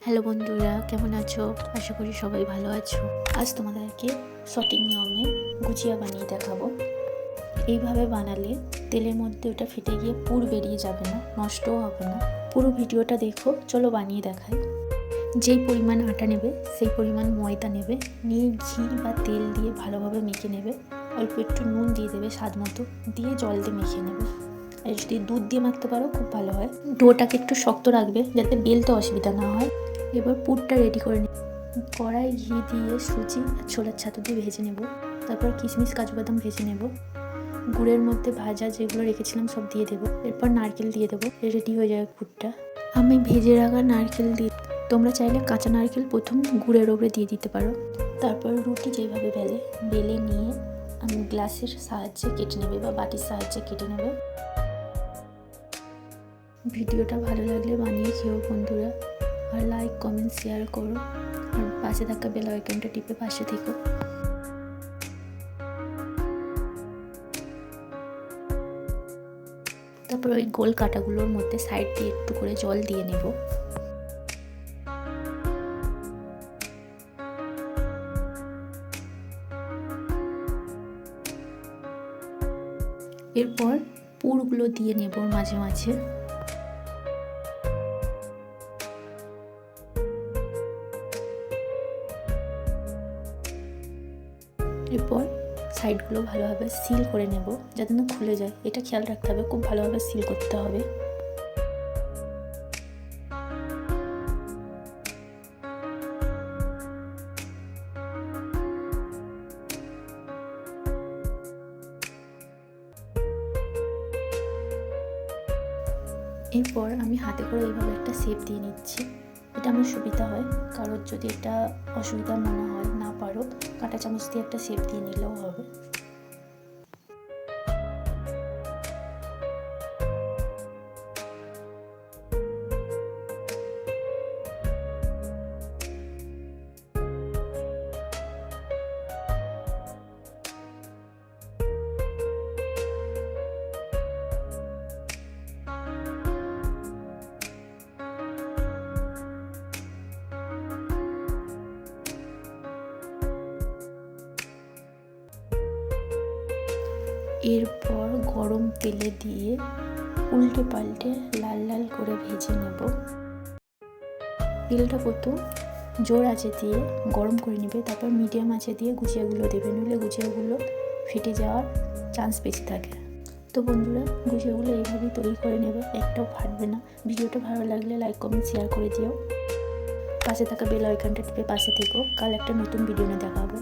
Hello বন্ধুরা, কেমন আছো? আশা করি সবাই ভালো আছো। আজ তোমাদেরকে সঠিক নিয়মে গুজিয়া বানিয়ে দেখাবো। এইভাবে বানালে তেলের মধ্যে ওটা ফেটে গিয়ে পুর বেরিয়ে যাবে না, নষ্টও হবে না। পুরো ভিডিওটা দেখো, চলো বানিয়ে দেখাই। যেই পরিমাণ আটা নেবে সেই পরিমাণ ময়দা নেবে, নিয়ে ঘি বা তেল দিয়ে ভালোভাবে মেখে নেবে। অল্প একটু নুন দিয়ে দেবে স্বাদ মতো, দিয়ে জল দিয়ে মেখে নেবে। আর যদি দুধ দিয়ে মাখতে পারো খুব ভালো হয়। ডোটাকে একটু শক্ত রাখবে যাতে বেলতে অসুবিধা না হয়। এবার পুরটা রেডি করে নেব। কড়াই ঘি দিয়ে সুজি আর ছোলার ছাতু দিয়ে ভেজে নেব। তারপর কিশমিশ কাজু বাদাম ভেজে নেব। গুড়ের মধ্যে ভাজা যেগুলো রেখেছিলাম সব দিয়ে দেবো। এরপর নারকেল দিয়ে দেবো। রেডি হয়ে যাবে পুরটা। আমি ভেজে রাখা নারকেল দিয়ে, তোমরা চাইলে কাঁচা নারকেল প্রথম গুড়ের ওপরে দিয়ে দিতে পারো। তারপর রুটি যেভাবে বেলে নিয়ে আমি গ্লাসের সাহায্যে কেটে নেবে বা বাটির সাহায্যে কেটে নেবে। ভিডিওটা ভালো লাগলে বানিয়ে খেও বন্ধুরা, আর লাইক কমেন্ট শেয়ার করো, আর পাশে থাকা বেল আইকনটা টিপে পাশে থেকো। তারপর ওই গোল কাটাগুলোর মধ্যে সাইড দিয়ে একটু করে জল দিয়ে নেব। এরপর পুরগুলো দিয়ে নেব মাঝে মাঝে। এরপর সাইডগুলো ভালোভাবে সিল করে নেব যাতে না খুলে যায়, এটা খেয়াল রাখতে হবে, খুব ভালোভাবে সিল করতে হবে। এরপর আমি হাতে করে এইভাবে একটা শেপ দিয়ে নিচ্ছি। এটা আমার সুবিধা হয়, কারোর যদি এটা অসুবিধা মনে হয় না পারো, কাঁটা চামচ দিয়ে একটা শেপ দিয়ে নিলেও হবে। এরপর গরম তেলে দিয়ে উল্টে পাল্টে লাল লাল করে ভেজে নেব। তেলটা প্রথম জোর আঁচে দিয়ে গরম করে নেবে, তারপর মিডিয়াম আঁচে দিয়ে গুজিয়াগুলো দেবে, নইলে গুজিয়াগুলো ফেটে যাওয়ার চান্স বেশি থাকে। তো বন্ধুরা, গুজিয়াগুলো এইভাবেই তৈরি করে নেবে, একটাও ফাটবে না। ভিডিওটা ভালো লাগলে লাইক কমেন্ট শেয়ার করে দিও। পাশে থাকা বেল আইকনটা টিপে পাশে থেকো। কাল একটা নতুন ভিডিও নিয়ে দেখা হবে।